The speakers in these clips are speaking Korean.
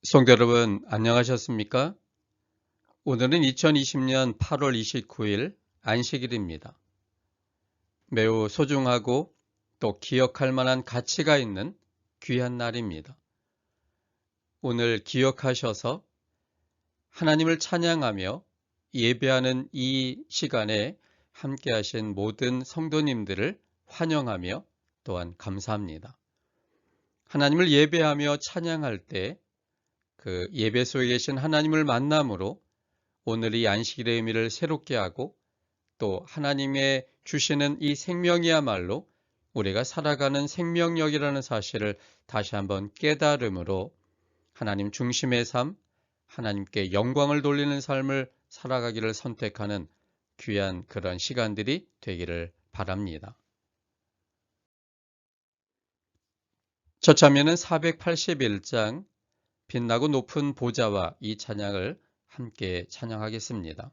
성도 여러분, 안녕하셨습니까? 오늘은 2020년 8월 29일 안식일입니다. 매우 소중하고 또 기억할 만한 가치가 있는 귀한 날입니다. 오늘 기억하셔서 하나님을 찬양하며 예배하는 이 시간에 함께 하신 모든 성도님들을 환영하며 또한 감사합니다. 하나님을 예배하며 찬양할 때 그 예배 속에 계신 하나님을 만남으로 오늘 이 안식일의 의미를 새롭게 하고 또 하나님의 주시는 이 생명이야말로 우리가 살아가는 생명력이라는 사실을 다시 한번 깨달음으로 하나님 중심의 삶, 하나님께 영광을 돌리는 삶을 살아가기를 선택하는 귀한 그런 시간들이 되기를 바랍니다. 첫 장면은 481장 빛나고 높은 보좌와 이 찬양을 함께 찬양하겠습니다.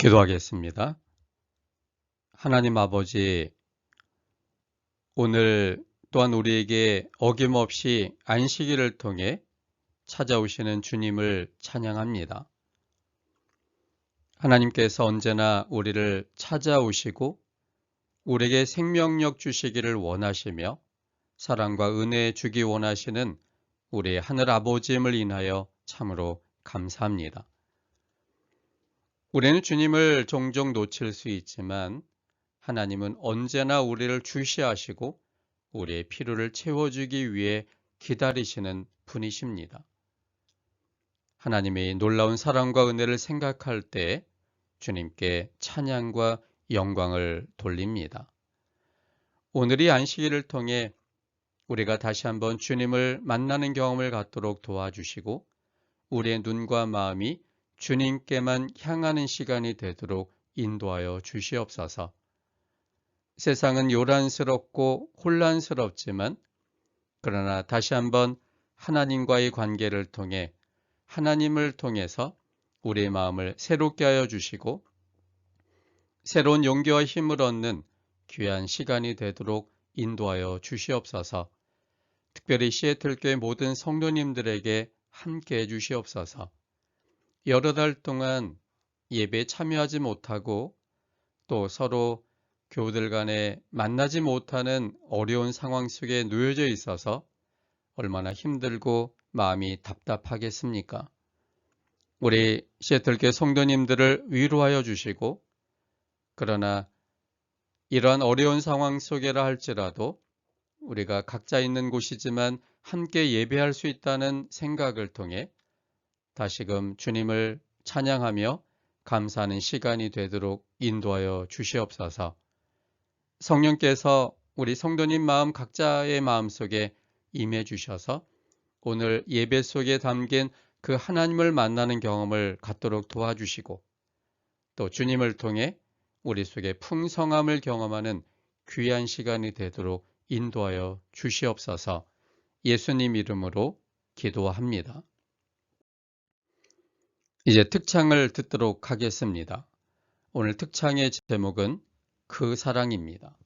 기도하겠습니다. 하나님 아버지, 오늘 또한 우리에게 어김없이 안식일을 통해 찾아오시는 주님을 찬양합니다. 하나님께서 언제나 우리를 찾아오시고 우리에게 생명력 주시기를 원하시며 사랑과 은혜 주기 원하시는 우리 하늘 아버지임을 인하여 참으로 감사합니다. 우리는 주님을 종종 놓칠 수 있지만 하나님은 언제나 우리를 주시하시고 우리의 필요를 채워주기 위해 기다리시는 분이십니다. 하나님의 놀라운 사랑과 은혜를 생각할 때 주님께 찬양과 영광을 돌립니다. 오늘이 안식일을 통해 우리가 다시 한번 주님을 만나는 경험을 갖도록 도와주시고 우리의 눈과 마음이 주님께만 향하는 시간이 되도록 인도하여 주시옵소서. 세상은 요란스럽고 혼란스럽지만 그러나 다시 한번 하나님과의 관계를 통해 하나님을 통해서 우리의 마음을 새롭게 하여 주시고 새로운 용기와 힘을 얻는 귀한 시간이 되도록 인도하여 주시옵소서. 특별히 시애틀교회 모든 성도님들에게 함께해 주시옵소서. 여러 달 동안 예배에 참여하지 못하고 또 서로 교우들 간에 만나지 못하는 어려운 상황 속에 놓여져 있어서 얼마나 힘들고 마음이 답답하겠습니까? 우리 시애틀교회 성도님들을 위로하여 주시고 그러나 이러한 어려운 상황 속에라 할지라도 우리가 각자 있는 곳이지만 함께 예배할 수 있다는 생각을 통해 다시금 주님을 찬양하며 감사하는 시간이 되도록 인도하여 주시옵소서. 성령께서 우리 성도님 마음 각자의 마음 속에 임해 주셔서 오늘 예배 속에 담긴 그 하나님을 만나는 경험을 갖도록 도와주시고 또 주님을 통해 우리 속에 풍성함을 경험하는 귀한 시간이 되도록 인도하여 주시옵소서. 예수님 이름으로 기도합니다. 이제 특창을 듣도록 하겠습니다. 오늘 특창의 제목은 그 사랑입니다.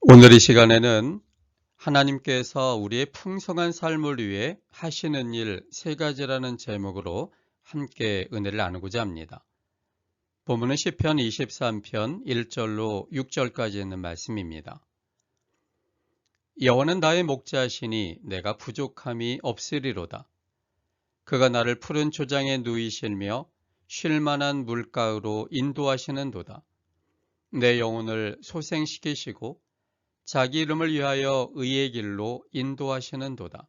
오늘 이 시간에는 하나님께서 우리의 풍성한 삶을 위해 하시는 일 세 가지라는 제목으로 함께 은혜를 나누고자 합니다. 본문은 시편 23편 1절로 6절까지 있는 말씀입니다. 여호와는 나의 목자시니 내가 부족함이 없으리로다. 그가 나를 푸른 초장에 누이시며 쉴 만한 물가로 인도하시는도다. 내 영혼을 소생시키시고 자기 이름을 위하여 의의 길로 인도하시는도다.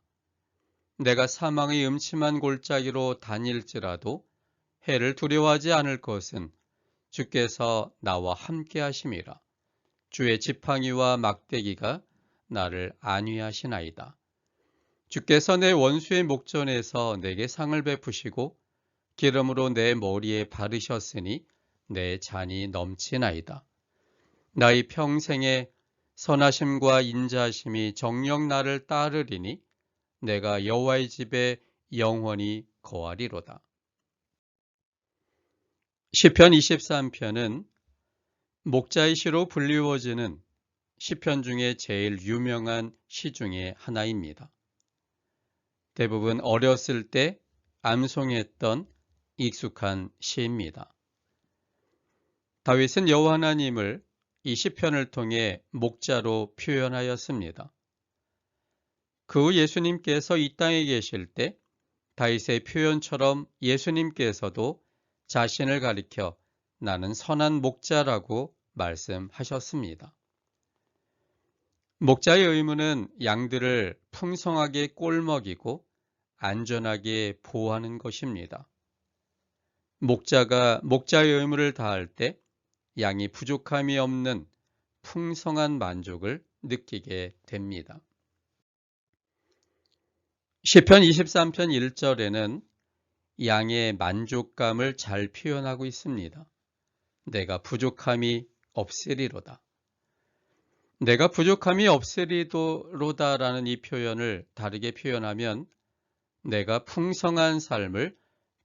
내가 사망의 음침한 골짜기로 다닐지라도 해를 두려워하지 않을 것은 주께서 나와 함께 하심이라. 주의 지팡이와 막대기가 나를 안위하시나이다. 주께서 내 원수의 목전에서 내게 상을 베푸시고 기름으로 내 머리에 바르셨으니 내 잔이 넘치나이다. 나의 평생에 선하심과 인자하심이 정녕 나를 따르리니 내가 여호와의 집에 영원히 거하리로다. 시편 23편은 목자의 시로 불리워지는 시편 중에 제일 유명한 시 중에 하나입니다. 대부분 어렸을 때 암송했던 익숙한 시입니다. 다윗은 여호와 하나님을 이 시편을 통해 목자로 표현하였습니다. 그 후 예수님께서 이 땅에 계실 때 다윗의 표현처럼 예수님께서도 자신을 가리켜 나는 선한 목자라고 말씀하셨습니다. 목자의 의무는 양들을 풍성하게 꼴먹이고 안전하게 보호하는 것입니다. 목자가 목자의 의무를 다할 때 양이 부족함이 없는 풍성한 만족을 느끼게 됩니다. 시편 23편 1절에는 양의 만족감을 잘 표현하고 있습니다. 내가 부족함이 없으리로다. 내가 부족함이 없으리로다라는 이 표현을 다르게 표현하면 내가 풍성한 삶을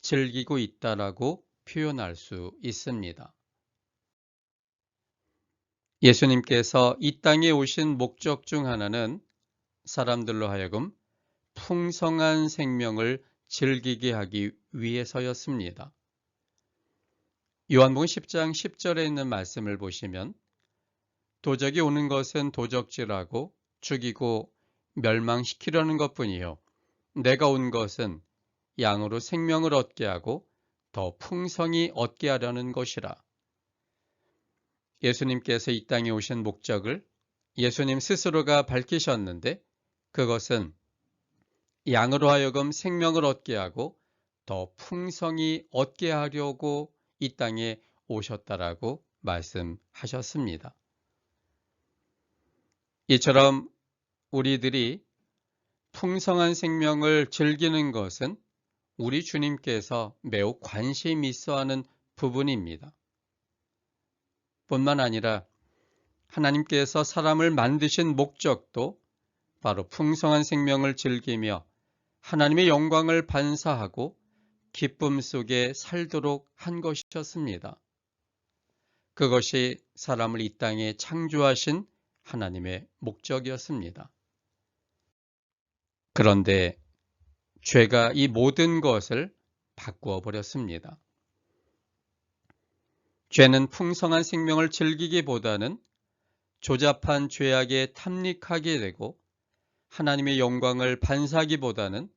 즐기고 있다라고 표현할 수 있습니다. 예수님께서 이 땅에 오신 목적 중 하나는 사람들로 하여금 풍성한 생명을 즐기게 하기 위해서였습니다. 요한복음 10장 10절에 있는 말씀을 보시면 도적이 오는 것은 도적질하고 죽이고 멸망시키려는 것뿐이요 내가 온 것은 양으로 생명을 얻게 하고 더 풍성히 얻게 하려는 것이라. 예수님께서 이 땅에 오신 목적을 예수님 스스로가 밝히셨는데 그것은 양으로 하여금 생명을 얻게 하고 더 풍성히 얻게 하려고 이 땅에 오셨다라고 말씀하셨습니다. 이처럼 우리들이 풍성한 생명을 즐기는 것은 우리 주님께서 매우 관심 있어 하는 부분입니다. 뿐만 아니라 하나님께서 사람을 만드신 목적도 바로 풍성한 생명을 즐기며 하나님의 영광을 반사하고 기쁨 속에 살도록 한 것이었습니다. 그것이 사람을 이 땅에 창조하신 하나님의 목적이었습니다. 그런데 죄가 이 모든 것을 바꾸어 버렸습니다. 죄는 풍성한 생명을 즐기기보다는 조잡한 죄악에 탐닉하게 되고 하나님의 영광을 반사하기보다는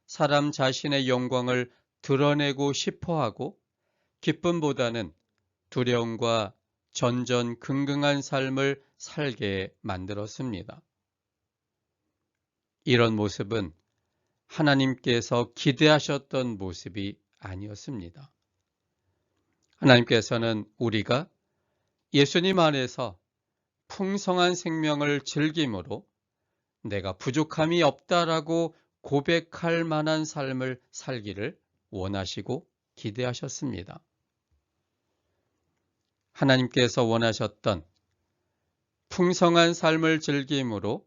사람 자신의 영광을 드러내고 싶어하고 기쁨보다는 두려움과 전전긍긍한 삶을 살게 만들었습니다. 이런 모습은 하나님께서 기대하셨던 모습이 아니었습니다. 하나님께서는 우리가 예수님 안에서 풍성한 생명을 즐김으로 내가 부족함이 없다라고 고백할 만한 삶을 살기를 원하시고 기대하셨습니다. 하나님께서 원하셨던 풍성한 삶을 즐김으로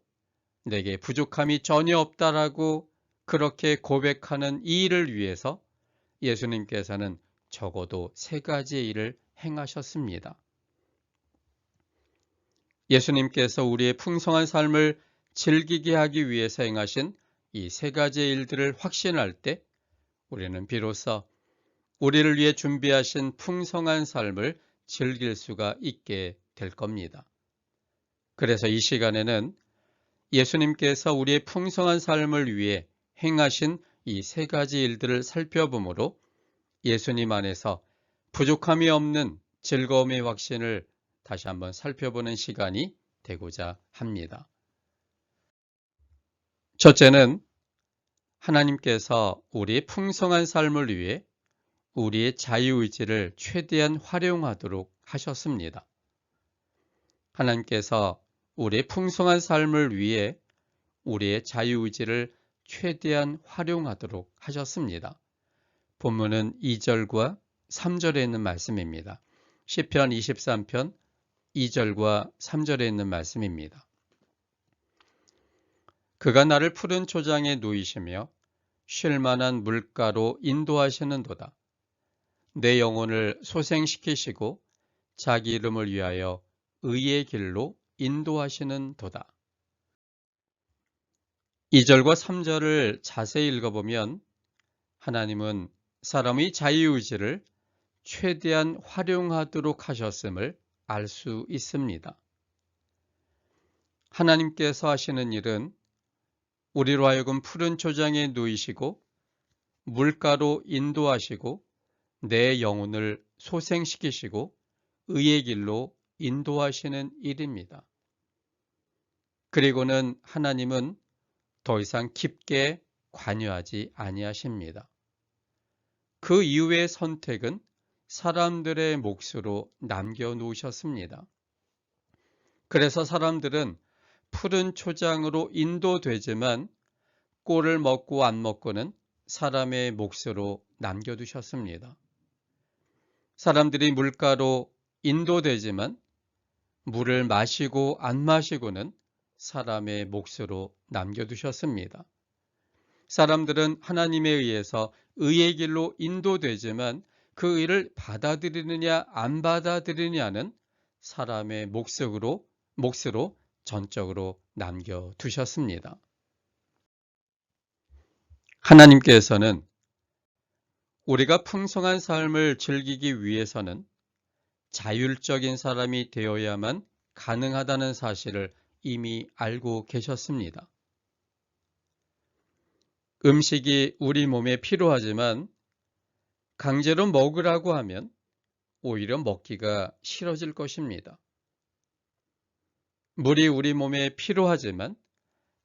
내게 부족함이 전혀 없다라고 그렇게 고백하는 이 일을 위해서 예수님께서는 적어도 세 가지의 일을 행하셨습니다. 예수님께서 우리의 풍성한 삶을 즐기게 하기 위해서 행하신 이 세 가지의 일들을 확신할 때 우리는 비로소 우리를 위해 준비하신 풍성한 삶을 즐길 수가 있게 될 겁니다. 그래서 이 시간에는 예수님께서 우리의 풍성한 삶을 위해 행하신 이 세 가지 일들을 살펴보므로 예수님 안에서 부족함이 없는 즐거움의 확신을 다시 한번 살펴보는 시간이 되고자 합니다. 첫째는 하나님께서 우리의 풍성한 삶을 위해 우리의 자유의지를 최대한 활용하도록 하셨습니다. 하나님께서 우리의 풍성한 삶을 위해 우리의 자유의지를 최대한 활용하도록 하셨습니다. 본문은 2절과 3절에 있는 말씀입니다. 시편 23편 2절과 3절에 있는 말씀입니다. 그가 나를 푸른 초장에 누이시며 쉴만한 물가로 인도하시는도다. 내 영혼을 소생시키시고 자기 이름을 위하여 의의 길로 인도하시는도다. 2절과 3절을 자세히 읽어보면 하나님은 사람의 자유의지를 최대한 활용하도록 하셨음을 알 수 있습니다. 하나님께서 하시는 일은 우리로 하여금 푸른 초장에 누이시고 물가로 인도하시고 내 영혼을 소생시키시고 의의 길로 인도하시는 일입니다. 그리고는 하나님은 더 이상 깊게 관여하지 아니하십니다. 그 이후의 선택은 사람들의 몫으로 남겨놓으셨습니다. 그래서 사람들은 푸른 초장으로 인도되지만 꼴을 먹고 안 먹고는 사람의 몫으로 남겨두셨습니다. 사람들이 물가로 인도되지만 물을 마시고 안 마시고는 사람의 몫으로 남겨두셨습니다. 사람들은 하나님에 의해서 의의 길로 인도되지만 그 의를 받아들이느냐 안 받아들이느냐는 사람의 몫으로 전적으로 남겨두셨습니다. 하나님께서는 우리가 풍성한 삶을 즐기기 위해서는 자율적인 사람이 되어야만 가능하다는 사실을 이미 알고 계셨습니다. 음식이 우리 몸에 필요하지만 강제로 먹으라고 하면 오히려 먹기가 싫어질 것입니다. 물이 우리 몸에 필요하지만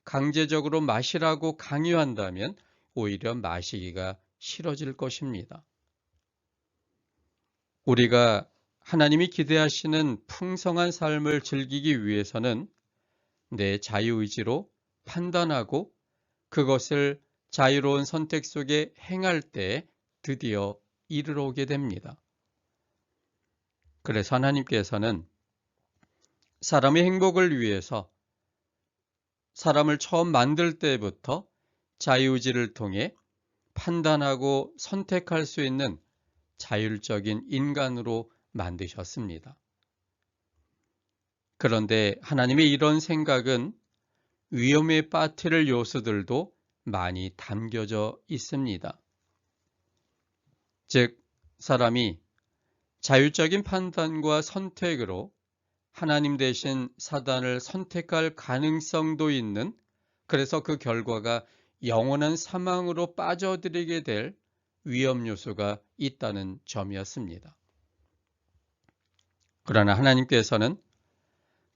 강제적으로 마시라고 강요한다면 오히려 마시기가 싫어질 것입니다. 우리가 하나님이 기대하시는 풍성한 삶을 즐기기 위해서는 내 자유의지로 판단하고 그것을 자유로운 선택 속에 행할 때 드디어 이르러 오게 됩니다. 그래서 하나님께서는 사람의 행복을 위해서 사람을 처음 만들 때부터 자유의지를 통해 판단하고 선택할 수 있는 자율적인 인간으로 만드셨습니다. 그런데 하나님의 이런 생각은 위험에 빠뜨릴 요소들도 많이 담겨져 있습니다. 즉, 사람이 자율적인 판단과 선택으로 하나님 대신 사단을 선택할 가능성도 있는, 그래서 그 결과가 영원한 사망으로 빠져들이게 될 위험 요소가 있다는 점이었습니다. 그러나 하나님께서는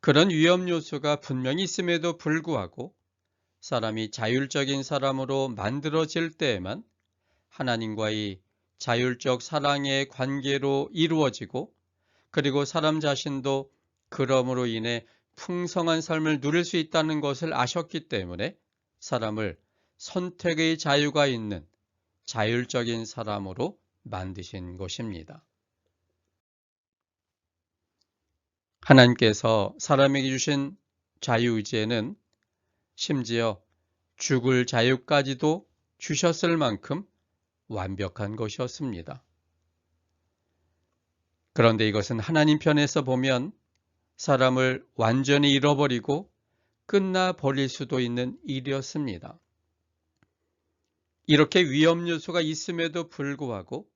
그런 위험 요소가 분명히 있음에도 불구하고 사람이 자율적인 사람으로 만들어질 때에만 하나님과의 자율적 사랑의 관계로 이루어지고 그리고 사람 자신도 그러므로 인해 풍성한 삶을 누릴 수 있다는 것을 아셨기 때문에 사람을 선택의 자유가 있는 자율적인 사람으로 만드신 것입니다. 하나님께서 사람에게 주신 자유의지에는 심지어 죽을 자유까지도 주셨을 만큼 완벽한 것이었습니다. 그런데 이것은 하나님 편에서 보면 사람을 완전히 잃어버리고 끝나버릴 수도 있는 일이었습니다. 이렇게 위험 요소가 있음에도 불구하고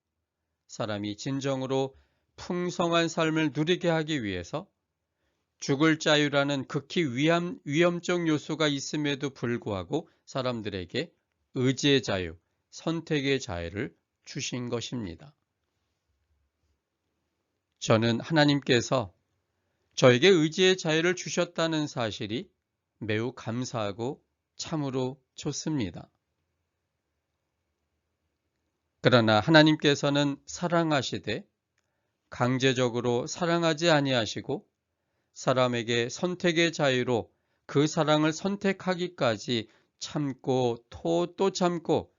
사람이 진정으로 풍성한 삶을 누리게 하기 위해서 죽을 자유라는 극히 위험적 요소가 있음에도 불구하고 사람들에게 의지의 자유, 선택의 자유를 주신 것입니다. 저는 하나님께서 저에게 의지의 자유를 주셨다는 사실이 매우 감사하고 참으로 좋습니다. 그러나 하나님께서는 사랑하시되 강제적으로 사랑하지 아니하시고 사람에게 선택의 자유로 그 사랑을 선택하기까지 참고 또 참고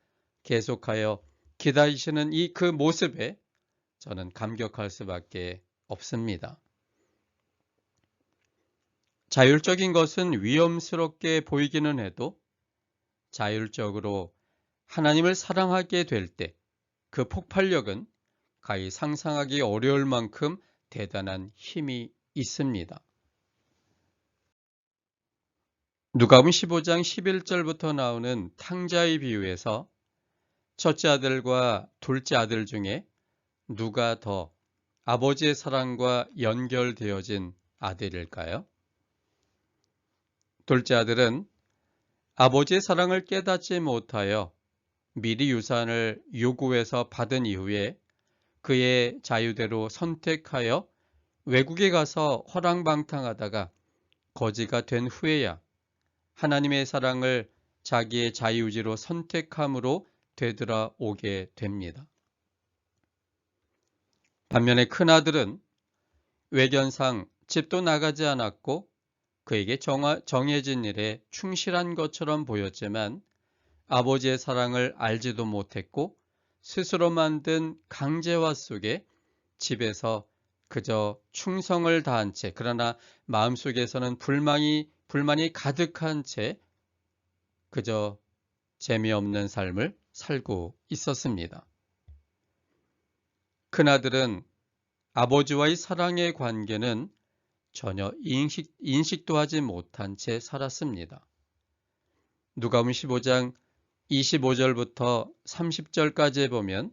계속하여 기다리시는 그 모습에 저는 감격할 수밖에 없습니다. 자율적인 것은 위험스럽게 보이기는 해도 자율적으로 하나님을 사랑하게 될 때 그 폭발력은 가히 상상하기 어려울 만큼 대단한 힘이 있습니다. 누가복음 15장 11절부터 나오는 탕자의 비유에서 첫째 아들과 둘째 아들 중에 누가 더 아버지의 사랑과 연결되어진 아들일까요? 둘째 아들은 아버지의 사랑을 깨닫지 못하여 미리 유산을 요구해서 받은 이후에 그의 자유대로 선택하여 외국에 가서 허랑방탕하다가 거지가 된 후에야 하나님의 사랑을 자기의 자유의지로 선택함으로 되돌아오게 됩니다. 반면에 큰아들은 외견상 집도 나가지 않았고 그에게 정해진 일에 충실한 것처럼 보였지만 아버지의 사랑을 알지도 못했고 스스로 만든 강제화 속에 집에서 그저 충성을 다한 채, 그러나 마음속에서는 불만이 가득한 채 그저 재미없는 삶을 살고 있었습니다. 큰아들은 아버지와의 사랑의 관계는 전혀 인식도 하지 못한 채 살았습니다. 누가복음 15장 25절부터 30절까지 보면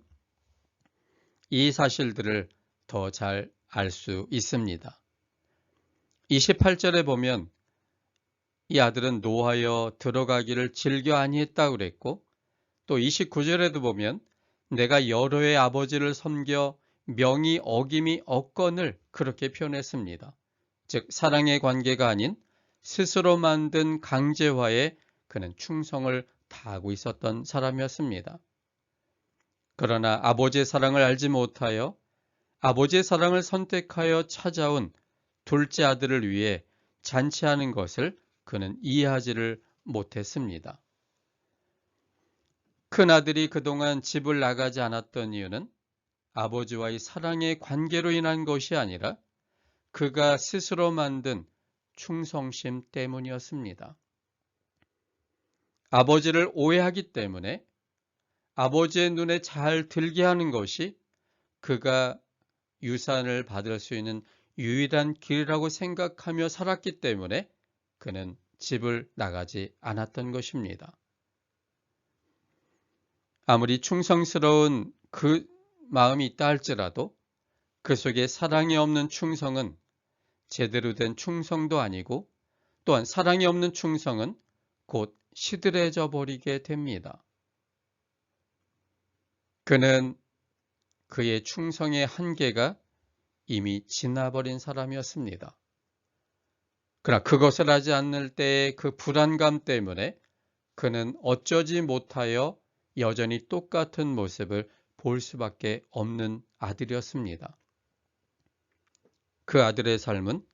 이 사실들을 더 잘 알 수 있습니다. 28절에 보면 이 아들은 노하여 들어가기를 즐겨 아니했다고 그랬고, 또 29절에도 보면 내가 여러 해 아버지를 섬겨 명의 어김이 없거늘 그렇게 표현했습니다. 즉 사랑의 관계가 아닌 스스로 만든 강제화에 그는 충성을 다하고 있었던 사람이었습니다. 그러나 아버지의 사랑을 알지 못하여 아버지의 사랑을 선택하여 찾아온 둘째 아들을 위해 잔치하는 것을 그는 이해하지를 못했습니다. 큰아들이 그동안 집을 나가지 않았던 이유는 아버지와의 사랑의 관계로 인한 것이 아니라 그가 스스로 만든 충성심 때문이었습니다. 아버지를 오해하기 때문에 아버지의 눈에 잘 들게 하는 것이 그가 유산을 받을 수 있는 유일한 길이라고 생각하며 살았기 때문에 그는 집을 나가지 않았던 것입니다. 아무리 충성스러운 그 마음이 있다 할지라도 그 속에 사랑이 없는 충성은 제대로 된 충성도 아니고 또한 사랑이 없는 충성은 곧 시들해져 버리게 됩니다. 그는 그의 충성의 한계가 이미 지나버린 사람이었습니다. 그러나 그것을 하지 않을 때의 그 불안감 때문에 그는 어쩌지 못하여 여전히 똑같은 모습을 볼 수밖에 없는 아들이었습니다. 그 아들의 삶은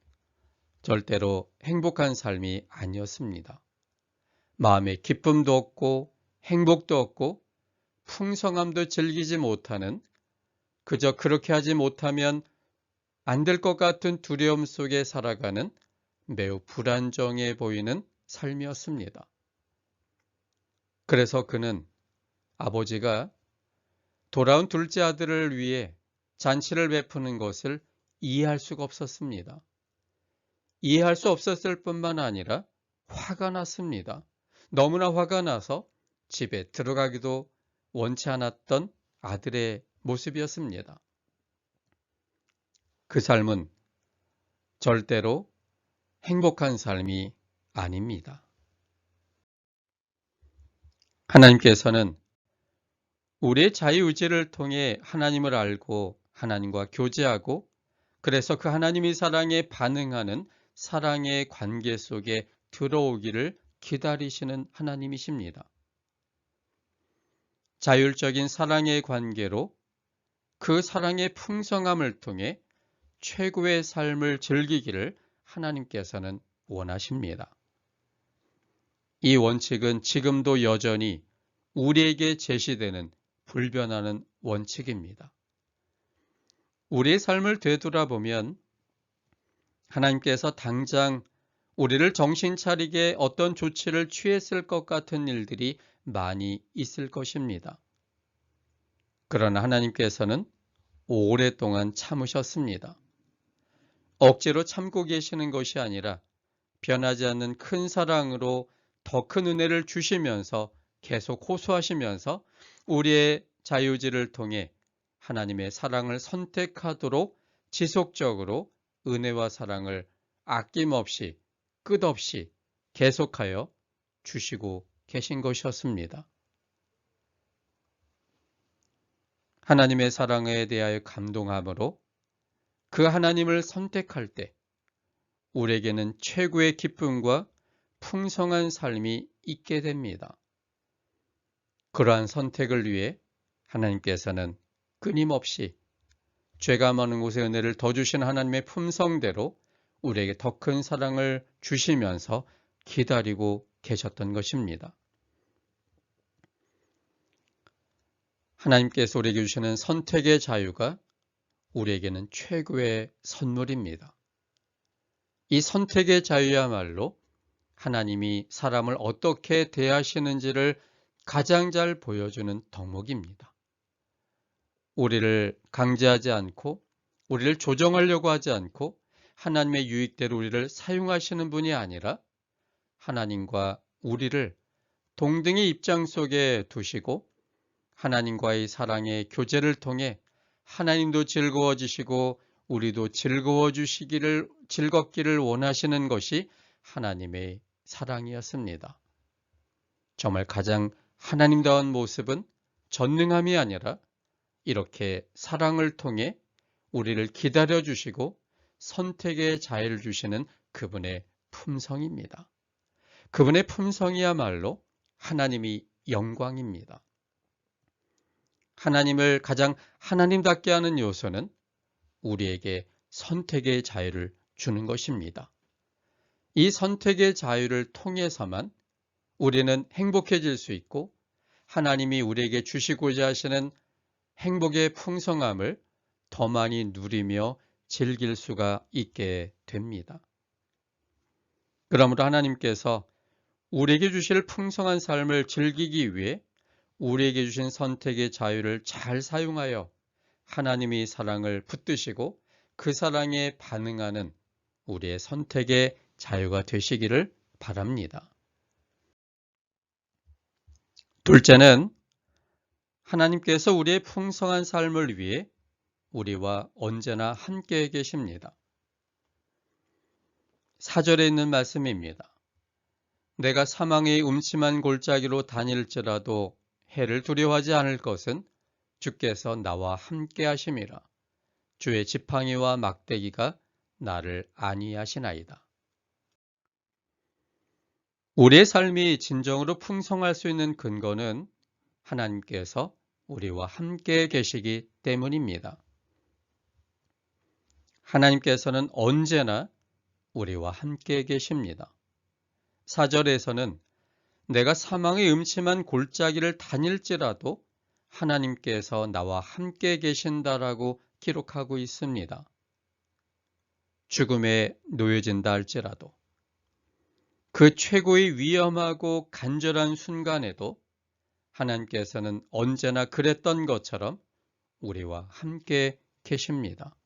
절대로 행복한 삶이 아니었습니다. 마음에 기쁨도 없고 행복도 없고 풍성함도 즐기지 못하는, 그저 그렇게 하지 못하면 안 될 것 같은 두려움 속에 살아가는 매우 불안정해 보이는 삶이었습니다. 그래서 그는 아버지가 돌아온 둘째 아들을 위해 잔치를 베푸는 것을 이해할 수가 없었습니다. 이해할 수 없었을 뿐만 아니라 화가 났습니다. 너무나 화가 나서 집에 들어가기도 원치 않았던 아들의 모습이었습니다. 그 삶은 절대로 행복한 삶이 아닙니다. 하나님께서는 우리의 자유의지를 통해 하나님을 알고 하나님과 교제하고 그래서 그 하나님의 사랑에 반응하는 사랑의 관계 속에 들어오기를 기다리시는 하나님이십니다. 자율적인 사랑의 관계로 그 사랑의 풍성함을 통해 최고의 삶을 즐기기를 하나님께서는 원하십니다. 이 원칙은 지금도 여전히 우리에게 제시되는 불변하는 원칙입니다. 우리의 삶을 되돌아보면 하나님께서 당장 우리를 정신 차리게 어떤 조치를 취했을 것 같은 일들이 많이 있을 것입니다. 그러나 하나님께서는 오랫동안 참으셨습니다. 억지로 참고 계시는 것이 아니라 변하지 않는 큰 사랑으로 더 큰 은혜를 주시면서 계속 호소하시면서 우리의 자유의지를 통해 하나님의 사랑을 선택하도록 지속적으로 은혜와 사랑을 아낌없이 끝없이 계속하여 주시고 계신 것이었습니다. 하나님의 사랑에 대하여 감동함으로 그 하나님을 선택할 때 우리에게는 최고의 기쁨과 풍성한 삶이 있게 됩니다. 그러한 선택을 위해 하나님께서는 끊임없이 죄가 많은 곳에 은혜를 더 주신 하나님의 품성대로 우리에게 더 큰 사랑을 주시면서 기다리고 계셨던 것입니다. 하나님께서 우리에게 주시는 선택의 자유가 우리에게는 최고의 선물입니다. 이 선택의 자유야말로 하나님이 사람을 어떻게 대하시는지를 가장 잘 보여주는 덕목입니다. 우리를 강제하지 않고 우리를 조정하려고 하지 않고 하나님의 유익대로 우리를 사용하시는 분이 아니라 하나님과 우리를 동등의 입장 속에 두시고 하나님과의 사랑의 교제를 통해 하나님도 즐거워지시고 우리도 즐겁기를 원하시는 것이 하나님의 사랑이었습니다. 정말 가장 하나님다운 모습은 전능함이 아니라 이렇게 사랑을 통해 우리를 기다려주시고 선택의 자유를 주시는 그분의 품성입니다. 그분의 품성이야말로 하나님이 영광입니다. 하나님을 가장 하나님답게 하는 요소는 우리에게 선택의 자유를 주는 것입니다. 이 선택의 자유를 통해서만 우리는 행복해질 수 있고 하나님이 우리에게 주시고자 하시는 행복의 풍성함을 더 많이 누리며 즐길 수가 있게 됩니다. 그러므로 하나님께서 우리에게 주실 풍성한 삶을 즐기기 위해 우리에게 주신 선택의 자유를 잘 사용하여 하나님의 사랑을 붙드시고 그 사랑에 반응하는 우리의 선택의 자유가 되시기를 바랍니다. 둘째는 하나님께서 우리의 풍성한 삶을 위해 우리와 언제나 함께 계십니다. 4절에 있는 말씀입니다. 내가 사망의 음침한 골짜기로 다닐지라도 해를 두려워하지 않을 것은 주께서 나와 함께 하심이라. 주의 지팡이와 막대기가 나를 안위하시나이다. 우리의 삶이 진정으로 풍성할 수 있는 근거는 하나님께서 우리와 함께 계시기 때문입니다. 하나님께서는 언제나 우리와 함께 계십니다. 4절에서는 내가 사망의 음침한 골짜기를 다닐지라도 하나님께서 나와 함께 계신다라고 기록하고 있습니다. 죽음에 놓여진다 할지라도 그 최고의 위험하고 간절한 순간에도 하나님께서는 언제나 그랬던 것처럼 우리와 함께 계십니다.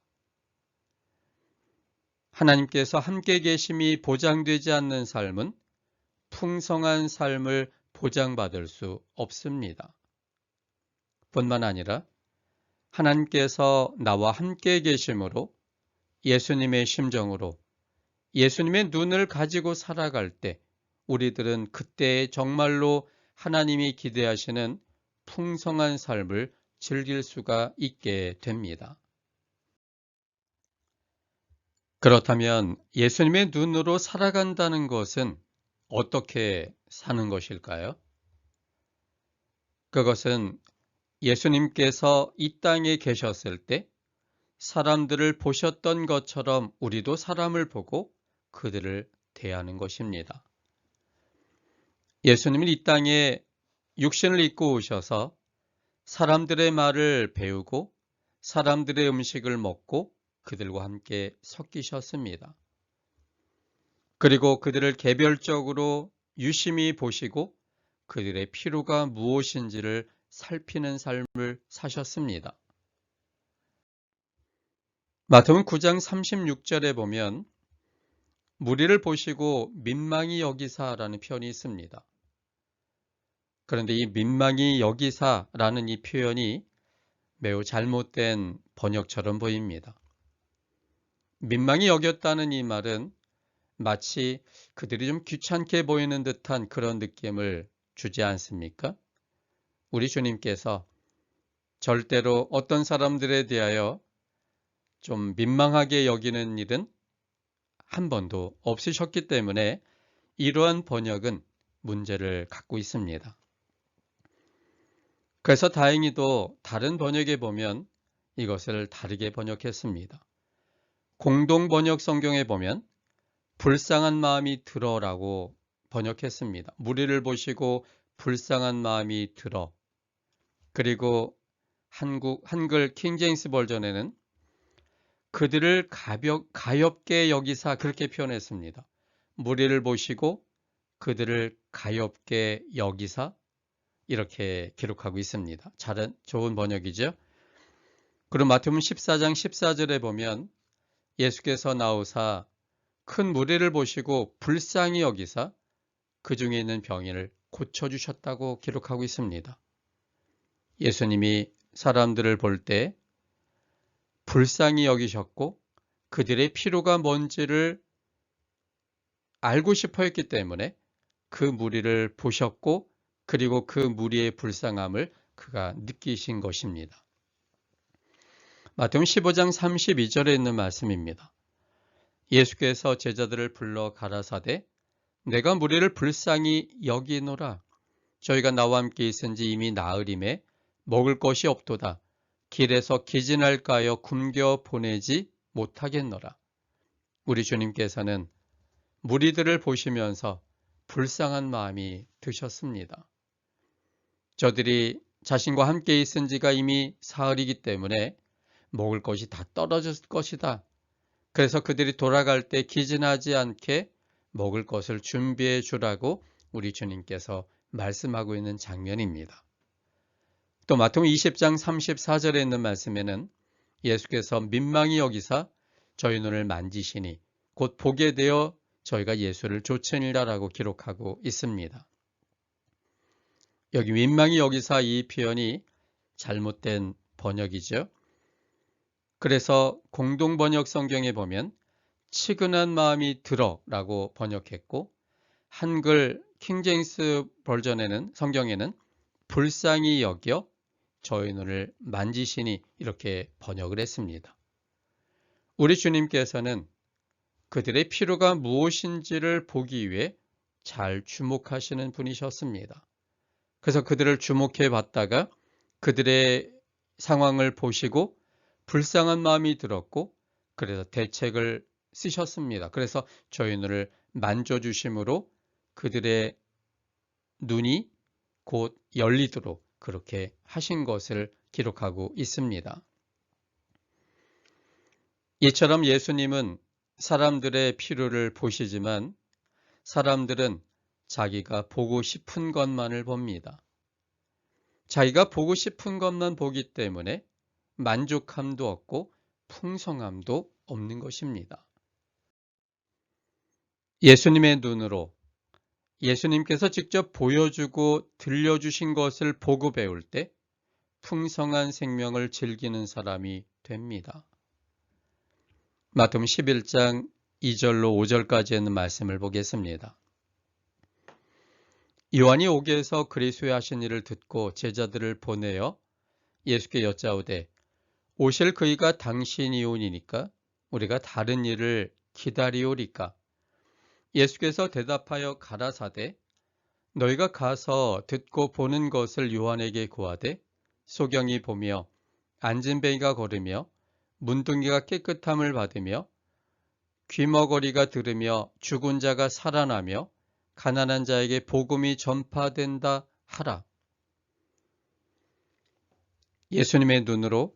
하나님께서 함께 계심이 보장되지 않는 삶은 풍성한 삶을 보장받을 수 없습니다. 뿐만 아니라 하나님께서 나와 함께 계심으로 예수님의 심정으로 예수님의 눈을 가지고 살아갈 때 우리들은 그때 정말로 하나님이 기대하시는 풍성한 삶을 즐길 수가 있게 됩니다. 그렇다면 예수님의 눈으로 살아간다는 것은 어떻게 사는 것일까요? 그것은 예수님께서 이 땅에 계셨을 때 사람들을 보셨던 것처럼 우리도 사람을 보고 그들을 대하는 것입니다. 예수님은 이 땅에 육신을 입고 오셔서 사람들의 말을 배우고 사람들의 음식을 먹고 그들과 함께 섞이셨습니다. 그리고 그들을 개별적으로 유심히 보시고 그들의 필요가 무엇인지를 살피는 삶을 사셨습니다. 마태복음 9장 36절에 보면 무리를 보시고 민망히 여기사라는 표현이 있습니다. 그런데 이 민망히 여기사라는 이 표현이 매우 잘못된 번역처럼 보입니다. 민망히 여겼다는 이 말은 마치 그들이 좀 귀찮게 보이는 듯한 그런 느낌을 주지 않습니까? 우리 주님께서 절대로 어떤 사람들에 대하여 좀 민망하게 여기는 일은 한 번도 없으셨기 때문에 이러한 번역은 문제를 갖고 있습니다. 그래서 다행히도 다른 번역에 보면 이것을 다르게 번역했습니다. 공동 번역 성경에 보면 불쌍한 마음이 들어라고 번역했습니다. 무리를 보시고 불쌍한 마음이 들어. 그리고 한글 킹제임스 버전에는 그들을 가엾게 여기사 그렇게 표현했습니다. 무리를 보시고 그들을 가엾게 여기사 이렇게 기록하고 있습니다. 좋은 번역이죠. 그리고 마태복음 14장 14절에 보면 예수께서 나오사 큰 무리를 보시고 불쌍히 여기사 그 중에 있는 병인을 고쳐주셨다고 기록하고 있습니다. 예수님이 사람들을 볼 때 불쌍히 여기셨고 그들의 필요가 뭔지를 알고 싶어 했기 때문에 그 무리를 보셨고 그리고 그 무리의 불쌍함을 그가 느끼신 것입니다. 마태복음 15장 32절에 있는 말씀입니다. 예수께서 제자들을 불러 가라사대 내가 무리를 불쌍히 여기노라. 저희가 나와 함께 있은지 이미 나흘임에 먹을 것이 없도다. 길에서 기진할까하여 굶겨 보내지 못하겠노라. 우리 주님께서는 무리들을 보시면서 불쌍한 마음이 드셨습니다. 저들이 자신과 함께 있은 지가 이미 사흘이기 때문에 먹을 것이 다 떨어졌을 것이다. 그래서 그들이 돌아갈 때 기진하지 않게 먹을 것을 준비해 주라고 우리 주님께서 말씀하고 있는 장면입니다. 또 마태복음 20장 34절에 있는 말씀에는 예수께서 민망히 여기사 저희 눈을 만지시니 곧 보게 되어 저희가 예수를 좇으니라라고 기록하고 있습니다. 여기 민망히 여기사 이 표현이 잘못된 번역이죠. 그래서 공동번역 성경에 보면 치근한 마음이 들어라고 번역했고 한글 킹제임스 버전에는 성경에는 불쌍히 여겨 저희 눈을 만지시니 이렇게 번역을 했습니다. 우리 주님께서는 그들의 필요가 무엇인지를 보기 위해 잘 주목하시는 분이셨습니다. 그래서 그들을 주목해 봤다가 그들의 상황을 보시고 불쌍한 마음이 들었고 그래서 대책을 쓰셨습니다. 그래서 저희 눈을 만져주심으로 그들의 눈이 곧 열리도록 그렇게 하신 것을 기록하고 있습니다. 이처럼 예수님은 사람들의 필요를 보시지만 사람들은 자기가 보고 싶은 것만을 봅니다. 자기가 보고 싶은 것만 보기 때문에 만족함도 없고 풍성함도 없는 것입니다. 예수님의 눈으로 예수님께서 직접 보여주고 들려주신 것을 보고 배울 때 풍성한 생명을 즐기는 사람이 됩니다. 마태복음 11장 2절로 5절까지 있는 말씀을 보겠습니다. 요한이 옥에서 그리스도의 하신 일을 듣고 제자들을 보내어 예수께 여짜오되 오실 그이가 당신이오니까 우리가 다른 일을 기다리오리까? 예수께서 대답하여 가라사대 너희가 가서 듣고 보는 것을 요한에게 구하되 소경이 보며 안진뱅이가 걸으며 문둥이가 깨끗함을 받으며 귀머거리가 들으며 죽은 자가 살아나며 가난한 자에게 복음이 전파된다 하라. 예수님의 눈으로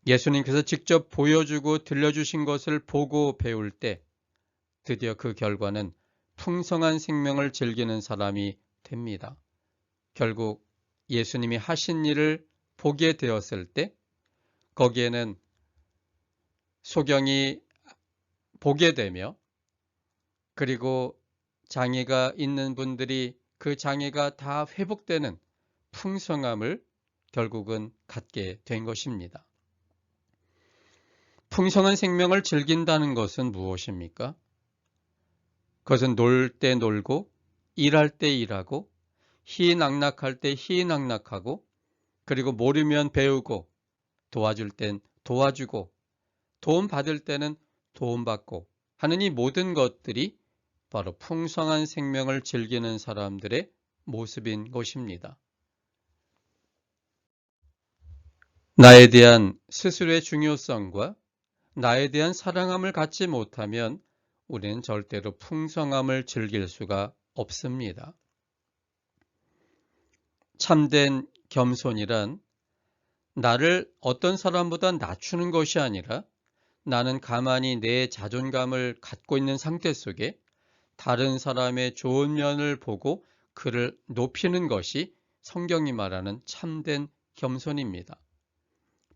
예수님께서 직접 보여주고 들려주신 것을 보고 배울 때 드디어 그 결과는 풍성한 생명을 즐기는 사람이 됩니다. 결국 예수님이 하신 일을 보게 되었을 때 거기에는 소경이 보게 되며 그리고 장애가 있는 분들이 그 장애가 다 회복되는 풍성함을 결국은 갖게 된 것입니다. 풍성한 생명을 즐긴다는 것은 무엇입니까? 그것은 놀 때 놀고 일할 때 일하고 희낙낙할 때 희낙낙하고 그리고 모르면 배우고 도와줄 땐 도와주고 도움 받을 때는 도움받고 하는 이 모든 것들이 바로 풍성한 생명을 즐기는 사람들의 모습인 것입니다. 나에 대한 스스로의 중요성과 나에 대한 사랑함을 갖지 못하면 우리는 절대로 풍성함을 즐길 수가 없습니다. 참된 겸손이란 나를 어떤 사람보다 낮추는 것이 아니라 나는 가만히 내 자존감을 갖고 있는 상태 속에 다른 사람의 좋은 면을 보고 그를 높이는 것이 성경이 말하는 참된 겸손입니다.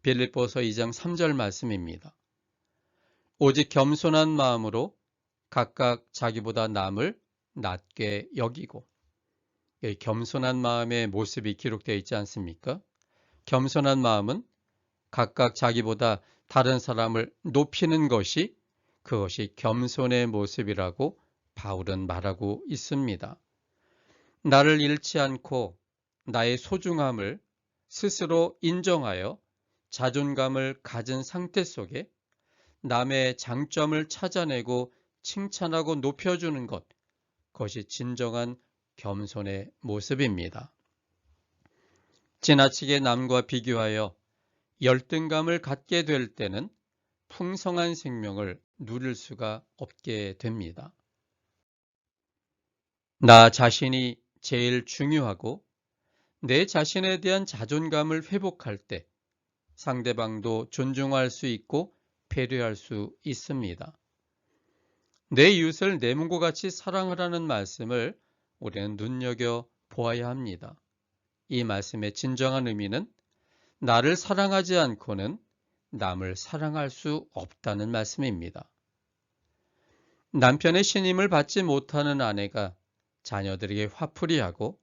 빌립보서 2장 3절 말씀입니다. 오직 겸손한 마음으로 각각 자기보다 남을 낮게 여기고 겸손한 마음의 모습이 기록되어 있지 않습니까? 겸손한 마음은 각각 자기보다 다른 사람을 높이는 것이 그것이 겸손의 모습이라고 바울은 말하고 있습니다. 나를 잃지 않고 나의 소중함을 스스로 인정하여 자존감을 가진 상태 속에 남의 장점을 찾아내고 칭찬하고 높여주는 것, 그것이 진정한 겸손의 모습입니다. 지나치게 남과 비교하여 열등감을 갖게 될 때는 풍성한 생명을 누릴 수가 없게 됩니다. 나 자신이 제일 중요하고 내 자신에 대한 자존감을 회복할 때 상대방도 존중할 수 있고 배려할 수 있습니다. 내 이웃을 내 몸과 같이 사랑하라는 말씀을 우리는 눈여겨 보아야 합니다. 이 말씀의 진정한 의미는 나를 사랑하지 않고는 남을 사랑할 수 없다는 말씀입니다. 남편의 신임을 받지 못하는 아내가 자녀들에게 화풀이하고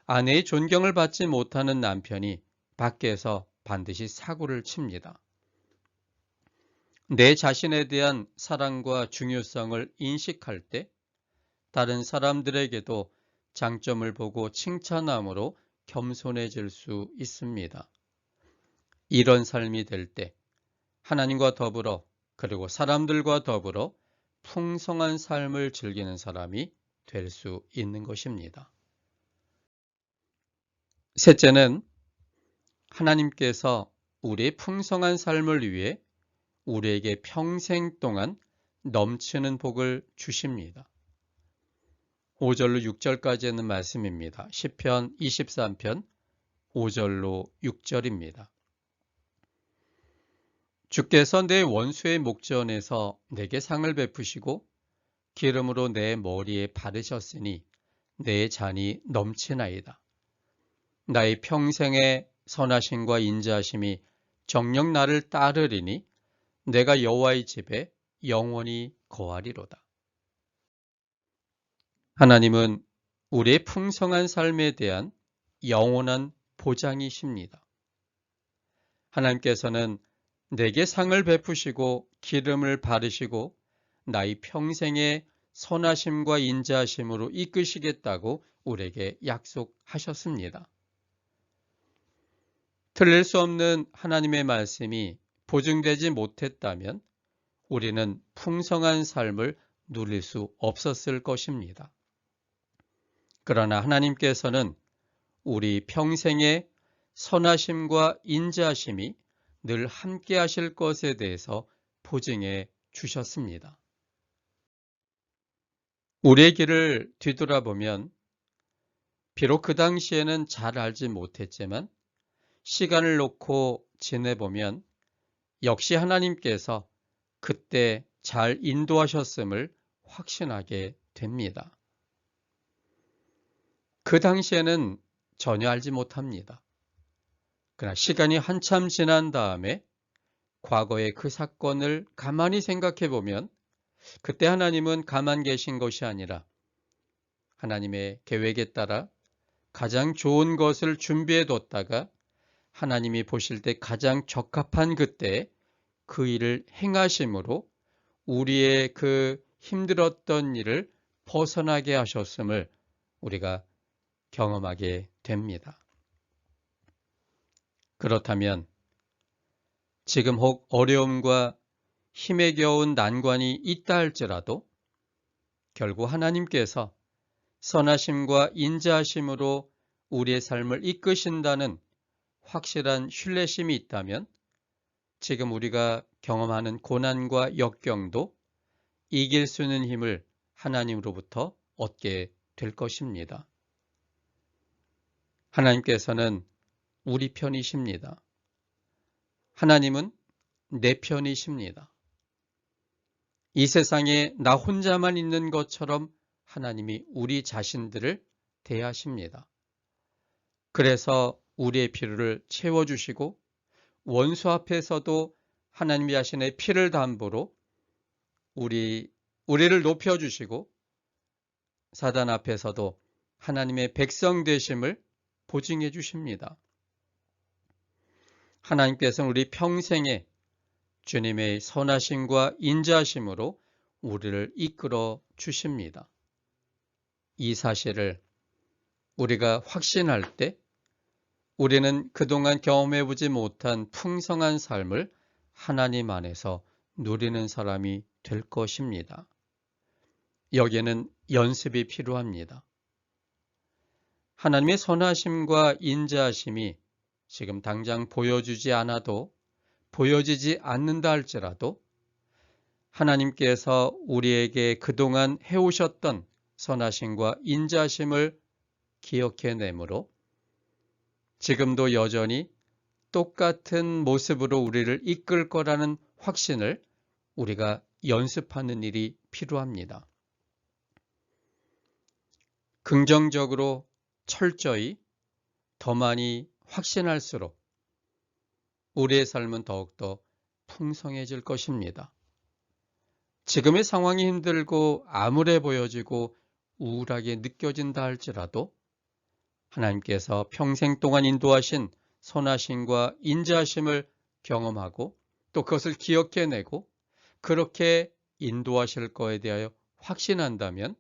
아내의 존경을 받지 못하는 남편이 밖에서 반드시 사고를 칩니다. 내 자신에 대한 사랑과 중요성을 인식할 때 다른 사람들에게도 장점을 보고 칭찬함으로 겸손해질 수 있습니다. 이런 삶이 될 때 하나님과 더불어 그리고 사람들과 더불어 풍성한 삶을 즐기는 사람이 될 수 있는 것입니다. 셋째는 하나님께서 우리의 풍성한 삶을 위해 우리에게 평생 동안 넘치는 복을 주십니다. 5절로 6절까지 있는 말씀입니다. 시편 23편 5절로 6절입니다. 주께서 내 원수의 목전에서 내게 상을 베푸시고 기름으로 내 머리에 바르셨으니 내 잔이 넘치나이다. 나의 평생의 선하심과 인자하심이 정녕 나를 따르리니 내가 여호와의 집에 영원히 거하리로다. 하나님은 우리의 풍성한 삶에 대한 영원한 보장이십니다. 하나님께서는 내게 상을 베푸시고 기름을 바르시고 나의 평생의 선하심과 인자하심으로 이끄시겠다고 우리에게 약속하셨습니다. 틀릴 수 없는 하나님의 말씀이 보증되지 못했다면 우리는 풍성한 삶을 누릴 수 없었을 것입니다. 그러나 하나님께서는 우리 평생의 선하심과 인자하심이 늘 함께 하실 것에 대해서 보증해 주셨습니다. 우리의 길을 뒤돌아보면 비록 그 당시에는 잘 알지 못했지만 시간을 놓고 지내보면 역시 하나님께서 그때 잘 인도하셨음을 확신하게 됩니다. 그 당시에는 전혀 알지 못합니다. 그러나 시간이 한참 지난 다음에 과거의 그 사건을 가만히 생각해 보면 그때 하나님은 가만 계신 것이 아니라 하나님의 계획에 따라 가장 좋은 것을 준비해 뒀다가 하나님이 보실 때 가장 적합한 그때에 그 일을 행하심으로 우리의 그 힘들었던 일을 벗어나게 하셨음을 우리가 경험하게 됩니다. 그렇다면 지금 혹 어려움과 힘에 겨운 난관이 있다 할지라도 결국 하나님께서 선하심과 인자하심으로 우리의 삶을 이끄신다는 확실한 신뢰심이 있다면 지금 우리가 경험하는 고난과 역경도 이길 수 있는 힘을 하나님으로부터 얻게 될 것입니다. 하나님께서는 우리 편이십니다. 하나님은 내 편이십니다. 이 세상에 나 혼자만 있는 것처럼 하나님이 우리 자신들을 대하십니다. 그래서 우리의 필요를 채워주시고 원수 앞에서도 하나님 자신의 피를 담보로 우리를 높여주시고 사단 앞에서도 하나님의 백성 되심을 보증해 주십니다. 하나님께서는 우리 평생에 주님의 선하심과 인자하심으로 우리를 이끌어 주십니다. 이 사실을 우리가 확신할 때 우리는 그동안 경험해보지 못한 풍성한 삶을 하나님 안에서 누리는 사람이 될 것입니다. 여기에는 연습이 필요합니다. 하나님의 선하심과 인자하심이 지금 당장 보여주지 않아도 보여지지 않는다 할지라도 하나님께서 우리에게 그동안 해오셨던 선하심과 인자하심을 기억해내므로 지금도 여전히 똑같은 모습으로 우리를 이끌 거라는 확신을 우리가 연습하는 일이 필요합니다. 긍정적으로 철저히 더 많이 확신할수록 우리의 삶은 더욱더 풍성해질 것입니다. 지금의 상황이 힘들고 암울해 보여지고 우울하게 느껴진다 할지라도 하나님께서 평생 동안 인도하신 선하심과 인자하심을 경험하고 또 그것을 기억해내고 그렇게 인도하실 거에 대하여 확신한다면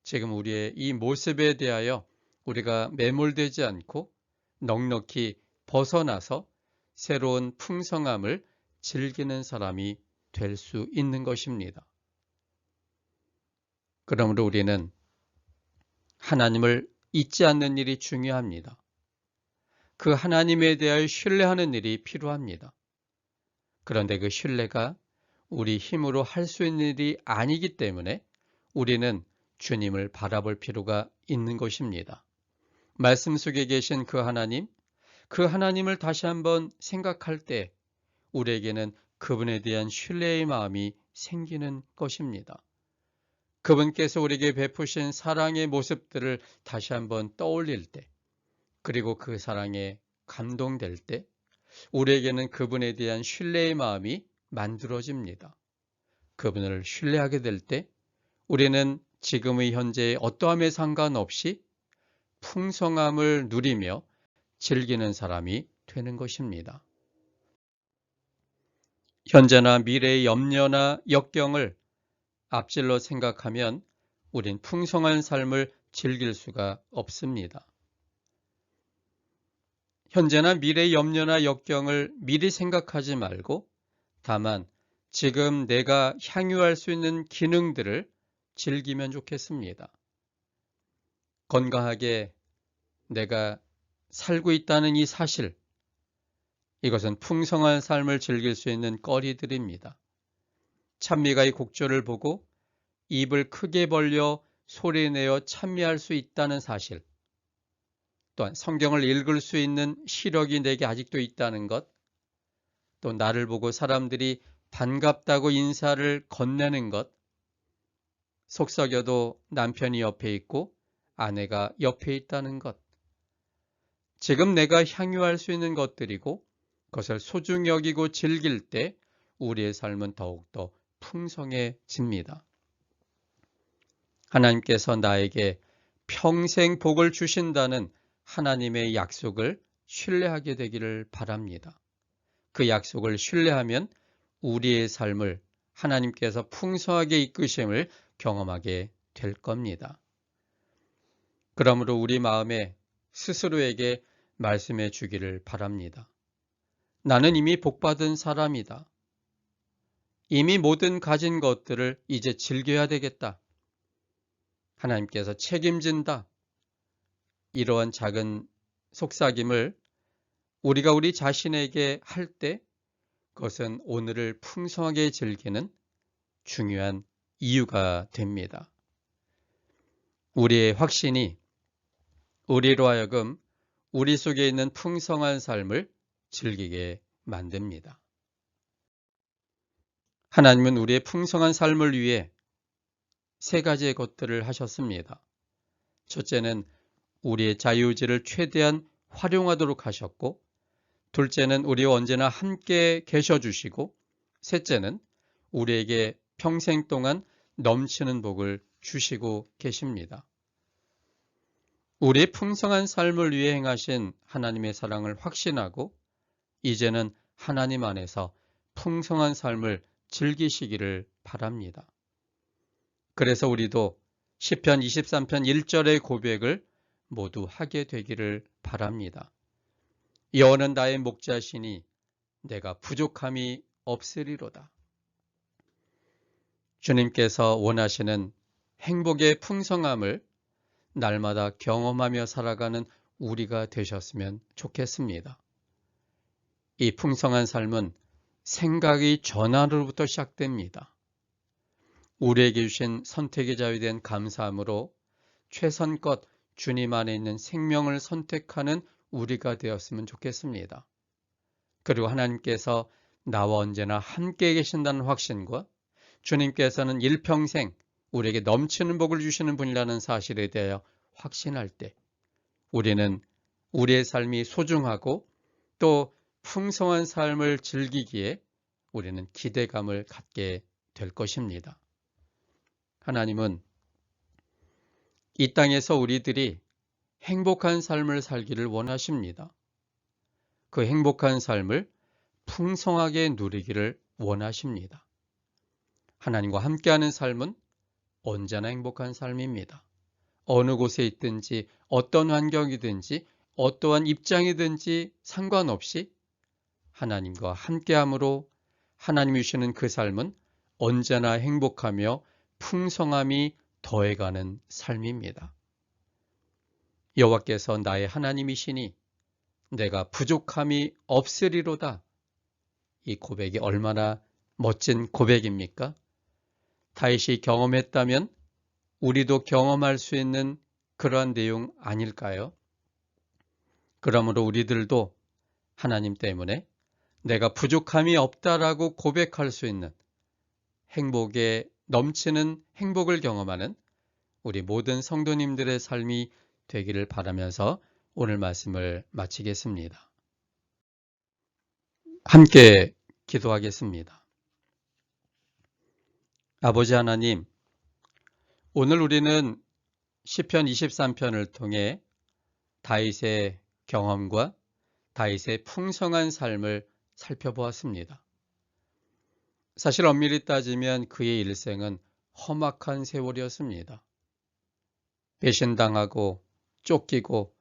지금 우리의 이 모습에 대하여 우리가 매몰되지 않고 넉넉히 벗어나서 새로운 풍성함을 즐기는 사람이 될 수 있는 것입니다. 그러므로 우리는 하나님을 잊지 않는 일이 중요합니다. 그 하나님에 대하여 신뢰하는 일이 필요합니다. 그런데 그 신뢰가 우리 힘으로 할 수 있는 일이 아니기 때문에 우리는 주님을 바라볼 필요가 있는 것입니다. 말씀 속에 계신 그 하나님을 다시 한번 생각할 때 우리에게는 그분에 대한 신뢰의 마음이 생기는 것입니다. 그분께서 우리에게 베푸신 사랑의 모습들을 다시 한번 떠올릴 때, 그리고 그 사랑에 감동될 때 우리에게는 그분에 대한 신뢰의 마음이 만들어집니다. 그분을 신뢰하게 될 때 우리는 지금의 현재의 어떠함에 상관없이 풍성함을 누리며 즐기는 사람이 되는 것입니다. 현재나 미래의 염려나 역경을 앞질러 생각하면 우린 풍성한 삶을 즐길 수가 없습니다. 현재나 미래의 염려나 역경을 미리 생각하지 말고 다만 지금 내가 향유할 수 있는 기능들을 즐기면 좋겠습니다. 건강하게 내가 살고 있다는 이 사실, 이것은 풍성한 삶을 즐길 수 있는 거리들입니다. 찬미가의 곡조를 보고 입을 크게 벌려 소리내어 찬미할 수 있다는 사실, 또한 성경을 읽을 수 있는 시력이 내게 아직도 있다는 것, 또 나를 보고 사람들이 반갑다고 인사를 건네는 것, 속썩여도 남편이 옆에 있고 아내가 옆에 있다는 것, 지금 내가 향유할 수 있는 것들이고 그것을 소중히 여기고 즐길 때 우리의 삶은 더욱더 풍성해집니다. 하나님께서 나에게 평생 복을 주신다는 하나님의 약속을 신뢰하게 되기를 바랍니다. 그 약속을 신뢰하면 우리의 삶을 하나님께서 풍성하게 이끄심을 경험하게 될 겁니다. 그러므로 우리 마음에 스스로에게 말씀해 주기를 바랍니다. 나는 이미 복받은 사람이다. 이미 모든 가진 것들을 이제 즐겨야 되겠다. 하나님께서 책임진다. 이러한 작은 속삭임을 우리가 우리 자신에게 할 때 그것은 오늘을 풍성하게 즐기는 중요한 이유가 됩니다. 우리의 확신이 우리로 하여금 우리 속에 있는 풍성한 삶을 즐기게 만듭니다. 하나님은 우리의 풍성한 삶을 위해 세 가지의 것들을 하셨습니다. 첫째는 우리의 자유의지를 최대한 활용하도록 하셨고, 둘째는 우리와 언제나 함께 계셔 주시고, 셋째는 우리에게 평생 동안 넘치는 복을 주시고 계십니다. 우리의 풍성한 삶을 위해 행하신 하나님의 사랑을 확신하고 이제는 하나님 안에서 풍성한 삶을 즐기시기를 바랍니다. 그래서 우리도 시편 23편 1절의 고백을 모두 하게 되기를 바랍니다. 여호와는 나의 목자시니 내가 부족함이 없으리로다. 주님께서 원하시는 행복의 풍성함을 날마다 경험하며 살아가는 우리가 되셨으면 좋겠습니다. 이 풍성한 삶은 생각의 전환으로부터 시작됩니다. 우리에게 주신 선택의 자유에 대한 감사함으로 최선껏 주님 안에 있는 생명을 선택하는 우리가 되었으면 좋겠습니다. 그리고 하나님께서 나와 언제나 함께 계신다는 확신과 주님께서는 일평생 우리에게 넘치는 복을 주시는 분이라는 사실에 대하여 확신할 때 우리는 우리의 삶이 소중하고 또 풍성한 삶을 즐기기에 우리는 기대감을 갖게 될 것입니다. 하나님은 이 땅에서 우리들이 행복한 삶을 살기를 원하십니다. 그 행복한 삶을 풍성하게 누리기를 원하십니다. 하나님과 함께하는 삶은 언제나 행복한 삶입니다. 어느 곳에 있든지 어떤 환경이든지 어떠한 입장이든지 상관없이 하나님과 함께함으로 하나님이 주시는 그 삶은 언제나 행복하며 풍성함이 더해가는 삶입니다. 여호와께서 나의 하나님이시니 내가 부족함이 없으리로다. 이 고백이 얼마나 멋진 고백입니까? 다윗이 경험했다면 우리도 경험할 수 있는 그러한 내용 아닐까요? 그러므로 우리들도 하나님 때문에 내가 부족함이 없다라고 고백할 수 있는 행복에 넘치는 행복을 경험하는 우리 모든 성도님들의 삶이 되기를 바라면서 오늘 말씀을 마치겠습니다. 함께 기도하겠습니다. 아버지 하나님, 오늘 우리는 시편 23편을 통해 다윗의 경험과 다윗의 풍성한 삶을 살펴보았습니다. 사실 엄밀히 따지면 그의 일생은 험악한 세월이었습니다. 배신당하고 쫓기고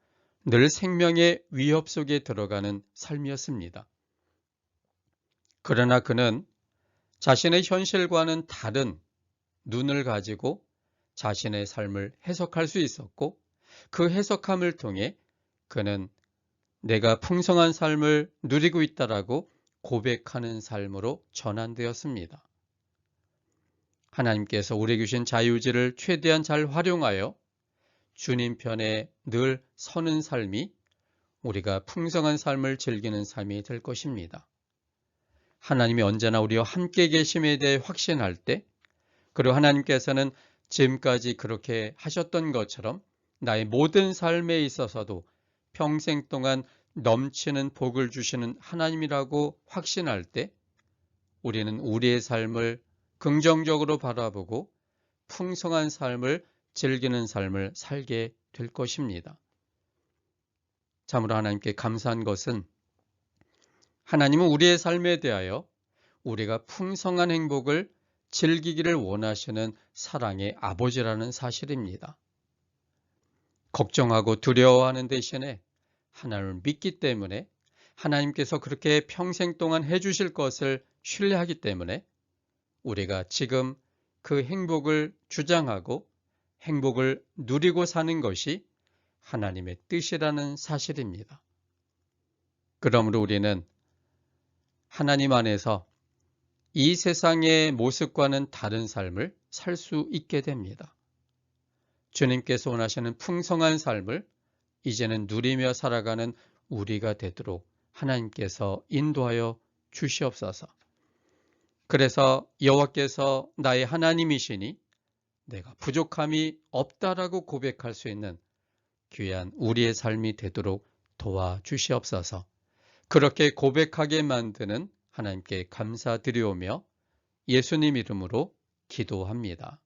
늘 생명의 위협 속에 들어가는 삶이었습니다. 그러나 그는 자신의 현실과는 다른 눈을 가지고 자신의 삶을 해석할 수 있었고, 그 해석함을 통해 그는 내가 풍성한 삶을 누리고 있다라고 고백하는 삶으로 전환되었습니다. 하나님께서 우리에게 주신 자유의지를 최대한 잘 활용하여 주님 편에 늘 서는 삶이 우리가 풍성한 삶을 즐기는 삶이 될 것입니다. 하나님이 언제나 우리와 함께 계심에 대해 확신할 때, 그리고 하나님께서는 지금까지 그렇게 하셨던 것처럼 나의 모든 삶에 있어서도 평생 동안 넘치는 복을 주시는 하나님이라고 확신할 때 우리는 우리의 삶을 긍정적으로 바라보고 풍성한 삶을 즐기는 삶을 살게 될 것입니다. 참으로 하나님께 감사한 것은 하나님은 우리의 삶에 대하여 우리가 풍성한 행복을 즐기기를 원하시는 사랑의 아버지라는 사실입니다. 걱정하고 두려워하는 대신에 하나님을 믿기 때문에, 하나님께서 그렇게 평생 동안 해주실 것을 신뢰하기 때문에 우리가 지금 그 행복을 주장하고 행복을 누리고 사는 것이 하나님의 뜻이라는 사실입니다. 그러므로 우리는 하나님 안에서 이 세상의 모습과는 다른 삶을 살 수 있게 됩니다. 주님께서 원하시는 풍성한 삶을 이제는 누리며 살아가는 우리가 되도록 하나님께서 인도하여 주시옵소서. 그래서 여호와께서 나의 하나님이시니 내가 부족함이 없다라고 고백할 수 있는 귀한 우리의 삶이 되도록 도와주시옵소서. 그렇게 고백하게 만드는 하나님께 감사드리오며 예수님 이름으로 기도합니다.